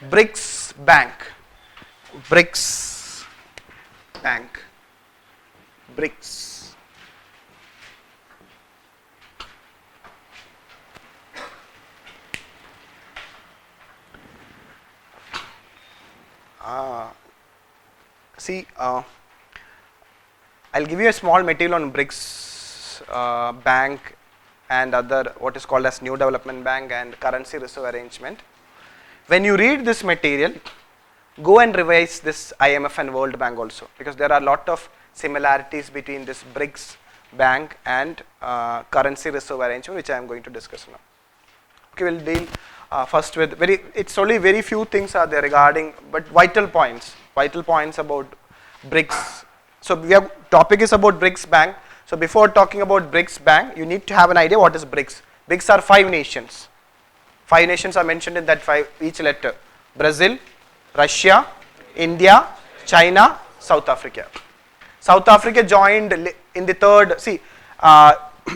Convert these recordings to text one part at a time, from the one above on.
BRICS Bank. BRICS Bank. BRICS. See, I'll give you a small material on BRICS Bank and other what is called as New Development Bank and Currency Reserve Arrangement. When you read this material, go and revise this IMF and World Bank also, because there are a lot of similarities between this BRICS Bank and Currency Reserve Arrangement, which I am going to discuss now. Okay, we'll deal first with it's only very few things are there regarding, but vital points about BRICS. So we have topic is about BRICS Bank. So before talking about BRICS Bank, you need to have an idea what is BRICS. BRICS are 5 nations. 5 nations are mentioned in that 5 each letter: Brazil, Russia, India, China, South Africa. South Africa joined in the third. See,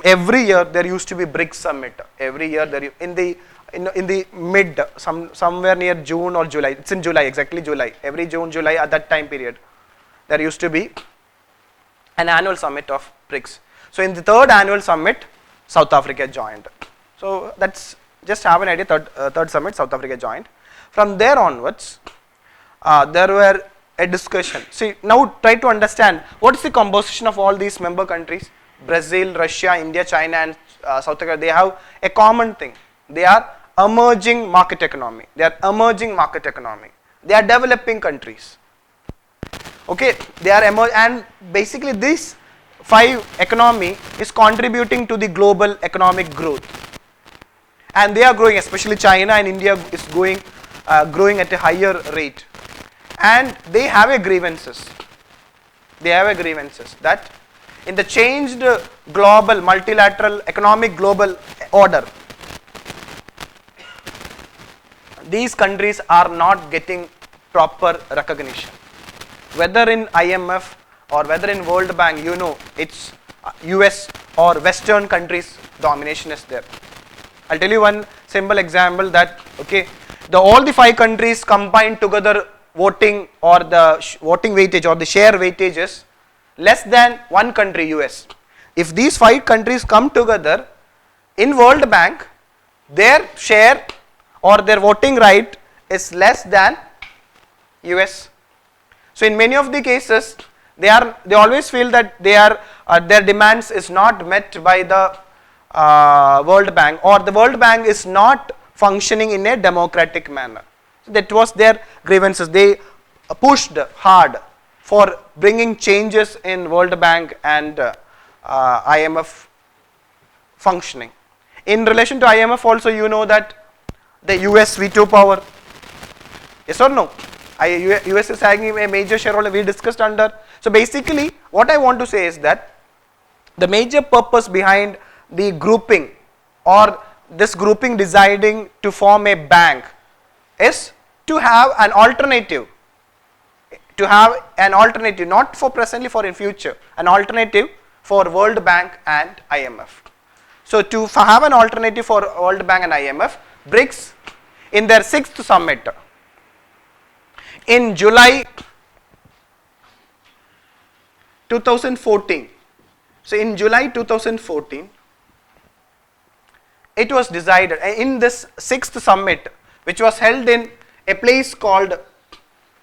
every year there used to be BRICS summit. Every year there in the mid somewhere near June or July. It's in July, exactly July. Every June, July at that time period, there used to be an annual summit of BRICS. So in the third annual summit, South Africa joined. So that's just have an idea. Third summit, South Africa joined. From there onwards, there were a discussion. See, now try to understand what is the composition of all these member countries. Brazil, Russia, India, China and South Africa, they have a common thing. They are emerging market economy. They are emerging market economy. They are developing countries. Okay, they are and basically this 5 economy is contributing to the global economic growth. And they are growing, especially China and India is growing at a higher rate. And they have a grievances. They have a grievances that in the changed global multilateral economic global order, these countries are not getting proper recognition. Whether in IMF or whether in World Bank, you know, it's US or Western countries domination is there. I'll tell you one simple example that, okay, all the 5 countries combined together voting or the voting weightage or the share weightage is less than one country, US. If these 5 countries come together in World Bank, their share or their voting right is less than US. So in many of the cases, they always feel that their demands is not met by the World Bank, or the World Bank is not functioning in a democratic manner. So that was their grievances. They pushed hard for bringing changes in World Bank and IMF functioning. In relation to IMF also, you know that the US veto power, yes or no? US is having a major shareholder, we discussed under. So basically what I want to say is that the major purpose behind the grouping or this grouping deciding to form a bank is to have an alternative, not for presently, for in future, an alternative for World Bank and IMF. So to have an alternative for World Bank and IMF, BRICS in their 6th summit in July 2014. So in July 2014, it was decided in this 6th summit, which was held in a place called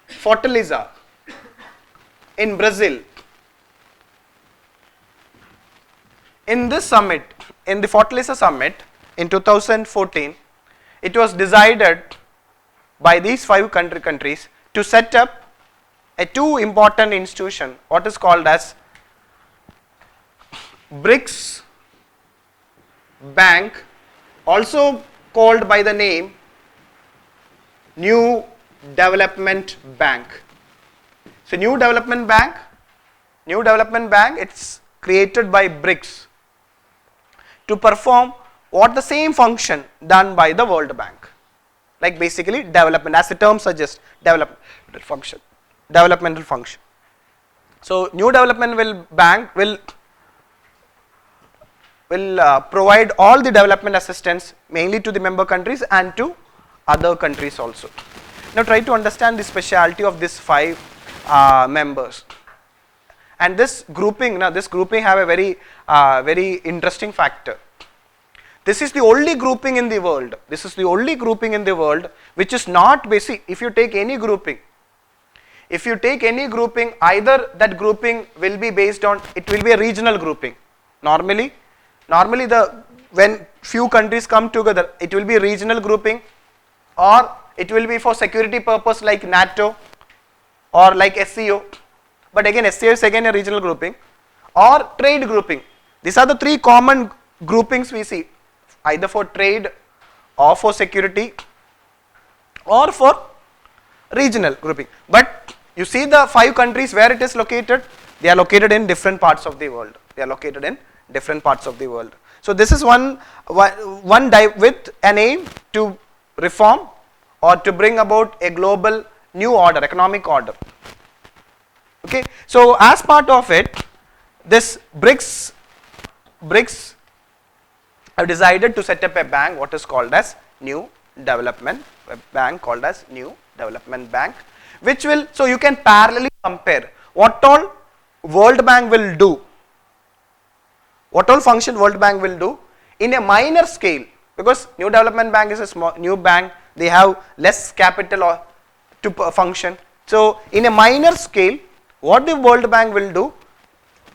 Fortaleza in Brazil. In this summit, in the Fortaleza summit in 2014, it was decided by these 5 countries to set up a 2 important institution, what is called as BRICS Bank, also called by the name New Development Bank. So New Development Bank, it's created by BRICS to perform what the same function done by the World Bank. Like basically development, as the term suggests, developmental function. So New Development Bank will provide all the development assistance mainly to the member countries and to other countries also. Now try to understand the speciality of these 5 members. And this grouping, now this grouping have a very interesting factor. This is the only grouping in the world. This is the only grouping in the world which is not basic. If you take any grouping, either that grouping will be based on, it will be a regional grouping. Normally when few countries come together, it will be a regional grouping, or it will be for security purpose like NATO or like SCO. But again, SCO is again a regional grouping, or trade grouping. These are the 3 common groupings we see, either for trade or for security or for regional grouping. But you see the 5 countries where it is located, they are located in different parts of the world. So this is one with an aim to reform or to bring about a global new order, economic order. Okay, so as part of it, this BRICS have decided to set up a bank, what is called as New Development Bank, which will, so you can parallelly compare what all World Bank will do, what all function World Bank will do in a minor scale, because New Development Bank is a small new bank, they have less capital or to function. So in a minor scale, what the World Bank will do,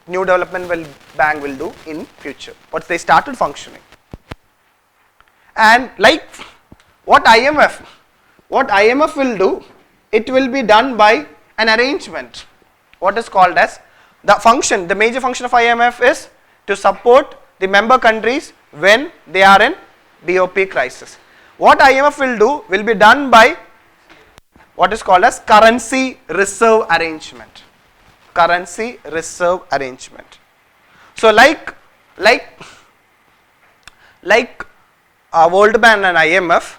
New Development Bank will do in future, what they started functioning. And like what IMF will do, it will be done by an arrangement, what is called as the major function of IMF is to support the member countries when they are in BOP crisis. What IMF will do will be done by what is called as currency reserve arrangement. So like World Bank and IMF,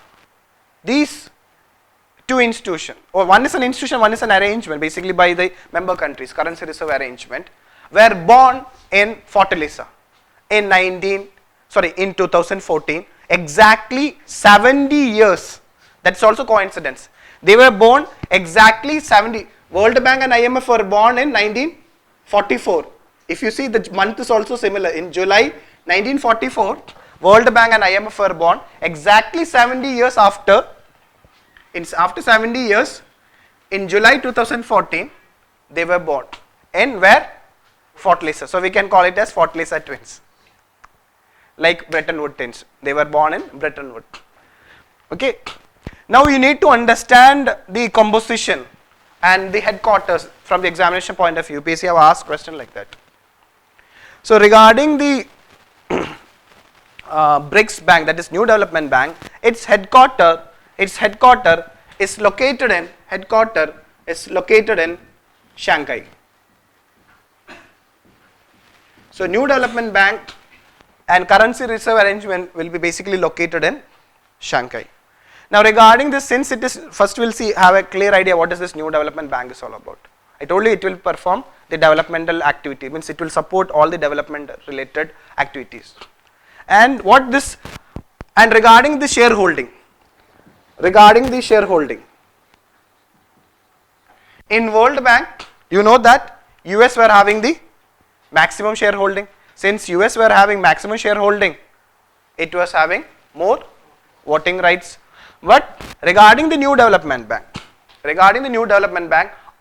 these 2 institutions, or one is an institution, one is an arrangement, basically by the member countries, currency reserve arrangement, were born in Fortaleza in 2014, exactly 70 years. That's also coincidence. They were born exactly 70. World Bank and IMF were born in 1944. If you see, the month is also similar. In July 1944, World Bank and IMF were born exactly 70 years after. After 70 years, in July 2014, they were born. In where? Fortaleza. So we can call it as Fortaleza twins. Like Bretton Woods twins. They were born in Bretton Woods. Okay. Now you need to understand the composition and the headquarters from the examination point of view. UPSC have asked question like that. So regarding the BRICS Bank, that is New Development Bank, its headquarter is located in Shanghai. So New Development Bank and currency reserve arrangement will be basically located in Shanghai. Now regarding this, since it is, first we'll have a clear idea what is this New Development Bank is all about. I told you it will perform the developmental activity, means it will support all the development related activities. And regarding the shareholding, in World Bank, you know that US were having the maximum shareholding. Since US were having maximum shareholding, it was having more voting rights. But regarding the New Development Bank,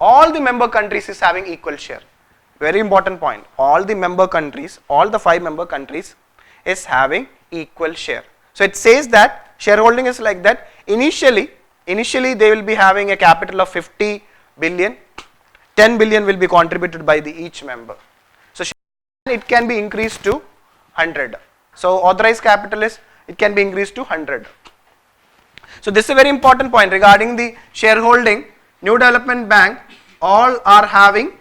all the member countries is having equal share. Very important point. All the member countries, all the 5 member countries is having equal share. So it says that shareholding is like that. Initially they will be having a capital of 50 billion. 10 billion will be contributed by each member. So it can be increased to 100. So authorized capital is, it can be increased to 100. So this is a very important point regarding the shareholding. New Development Bank, all are having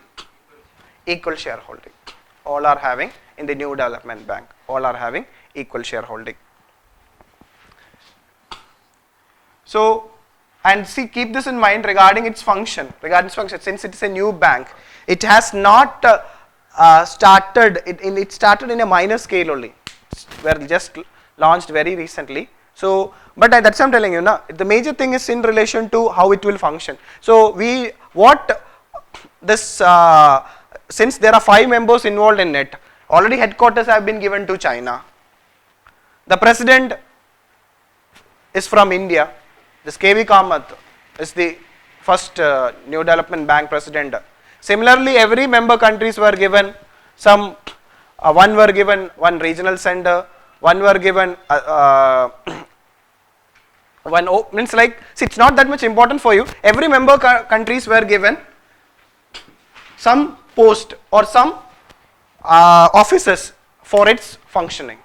equal shareholding. All are having in the New Development Bank, all are having equal shareholding. So, and see, keep this in mind regarding its function. Since it is a new bank, it has not started. It started in a minor scale only. Were just launched very recently. So, but that's what I'm telling you, na, the major thing is in relation to how it will function. So, since there are 5 members involved in it, already headquarters have been given to China. The president is from India. This KV Kamath is the first New Development Bank president. Similarly, every member countries were given some, one were given one regional center, one were given means like, see, it's not that much important for you. Every member countries were given some post or some offices for its functioning.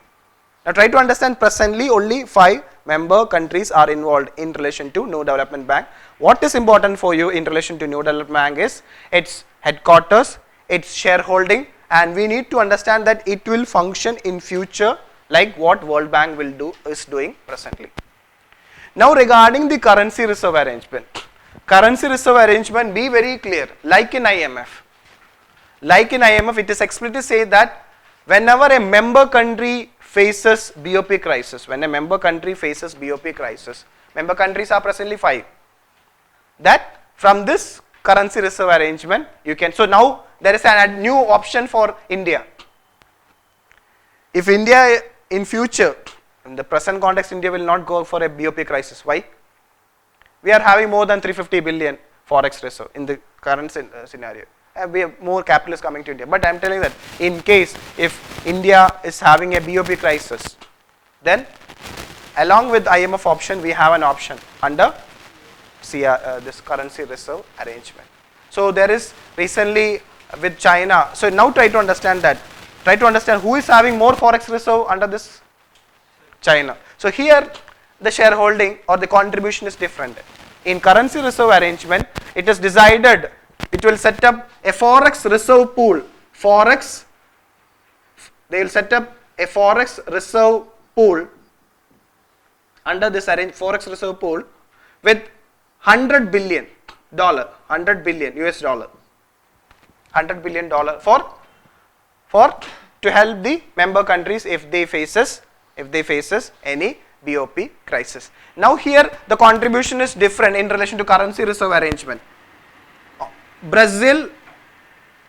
Now try to understand, presently only 5 member countries are involved in relation to New Development Bank. What is important for you in relation to New Development Bank is its headquarters, its shareholding, and we need to understand that it will function in future like what World Bank is doing presently. Now regarding the currency reserve arrangement, be very clear, like in IMF. Like in IMF, it is explicitly say that whenever a member country faces BOP crisis, member countries are presently 5, that from this currency reserve arrangement you can, so now there is a new option for India. If India in future, in the present context, India will not go for a BOP crisis. Why? We are having more than 350 billion forex reserve in the current scenario. We have more capital is coming to India. But I am telling that in case if India is having a BOP crisis, then along with IMF option, we have an option under this currency reserve arrangement. So there is recently with China. So now try to understand that. Try to understand who is having more forex reserve under this. China. So here the shareholding or the contribution is different. In currency reserve arrangement, it is decided, it will set up a forex reserve pool. They will set up a forex reserve pool under this forex reserve pool with $100 billion US dollar, $100 billion for to help the member countries if they faces any BOP crisis. Now here the contribution is different in relation to currency reserve arrangement. Brazil,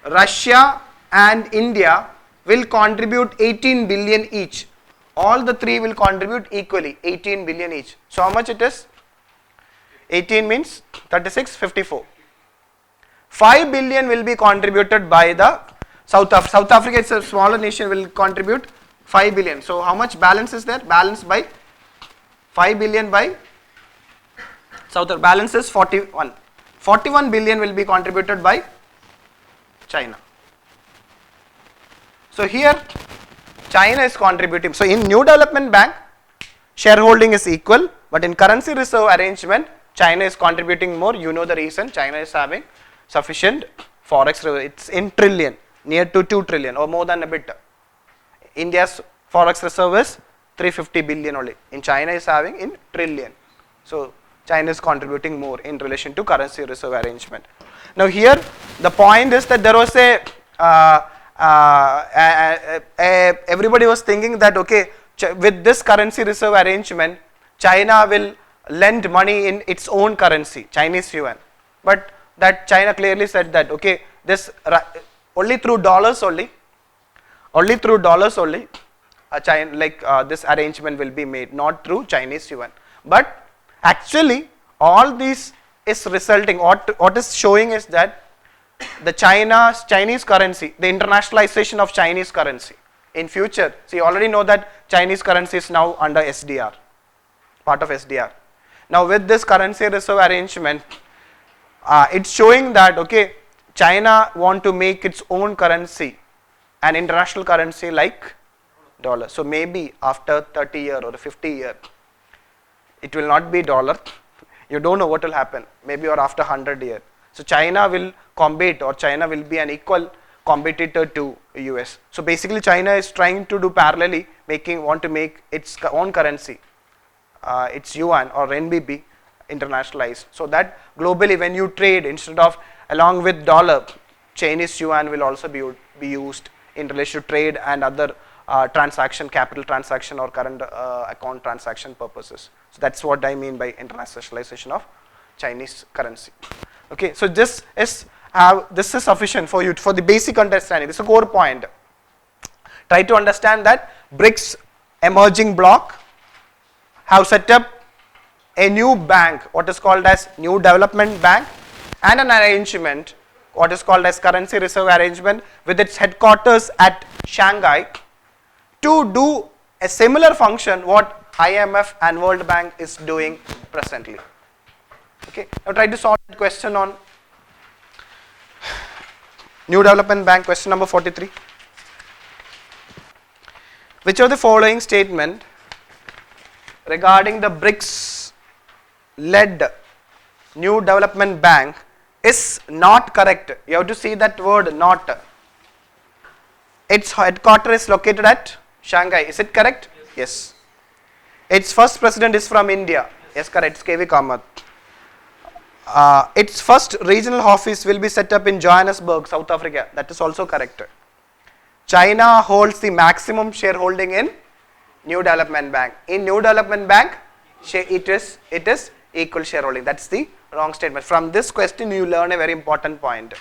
Russia and India will contribute 18 billion each. All the 3 will contribute equally, 18 billion each. So how much it is? 18 means 36, 54. 5 billion will be contributed by the South Africa, it's a smaller nation, will contribute 5 billion. So how much balance is there? Balance by 5 billion by South Africa. Balance is 41. 41 billion will be contributed by China. So here China is contributing. So in New Development Bank, shareholding is equal, but in currency reserve arrangement, China is contributing more. You know the reason. China is having sufficient forex reserve. It's in trillion, near to 2 trillion or more than a bit. India's forex reserve is 350 billion only. In China is having in trillion. So China is contributing more in relation to currency reserve arrangement. Now here the point is that there was everybody was thinking that okay, with this currency reserve arrangement, China will lend money in its own currency, Chinese yuan. But that China clearly said that okay, this only through dollars only, this arrangement will be made, not through Chinese yuan. But actually all these is resulting, what is showing is that the Chinese currency, the internationalization of Chinese currency in future. So you already know that Chinese currency is now under SDR, part of SDR. Now with this currency reserve arrangement, it's showing that okay, China want to make its own currency, an international currency like dollar. So maybe after 30 year or 50 year, it will not be dollar. You don't know what will happen, maybe or after 100 year. So China will compete, or China will be an equal competitor to US. So basically China is trying to do parallelly, want to make its own currency, its yuan or renminbi internationalized, so that globally when you trade, instead of along with dollar, Chinese yuan will also be used in relation to trade and other transaction, capital transaction or current account transaction purposes. So that's what I mean by internationalization of Chinese currency. Okay, so this is sufficient for you for the basic understanding. This is a core point. Try to understand that BRICS emerging bloc have set up a new bank, what is called as New Development Bank, and an arrangement, what is called as Currency Reserve Arrangement, with its headquarters at Shanghai, to do a similar function what IMF and World Bank is doing presently. Okay, now try to solve that question on New Development Bank, question number 43. Which of the following statement regarding the BRICS led New Development Bank is not correct? You have to see that word not. Its headquarters is located at Shanghai. Is it correct? Yes. Its first president is from India. Yes, correct. It's KV Kamath. Its first regional office will be set up in Johannesburg, South Africa. That is also correct. China holds the maximum shareholding in New Development Bank. In New Development Bank, it is equal shareholding. That's the wrong statement. From this question, you learn a very important point.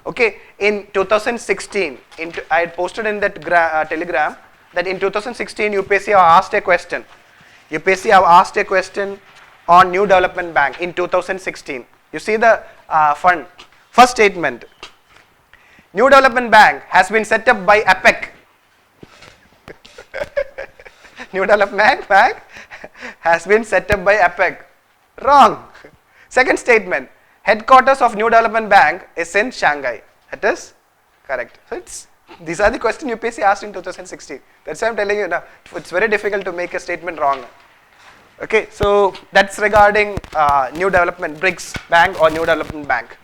Okay, in 2016, I had posted in that telegram that in 2016 UPSC have asked a question. UPSC have asked a question on New Development Bank in 2016. You see the first statement. New Development Bank has been set up by APEC. New Development Bank has been set up by APEC. Wrong. Second statement. Headquarters of New Development Bank is in Shanghai. That is correct. So these are the questions UPSC asked in 2016. That's why I'm telling you now. It's very difficult to make a statement wrong. Okay, so that's regarding New Development BRICS Bank or New Development Bank.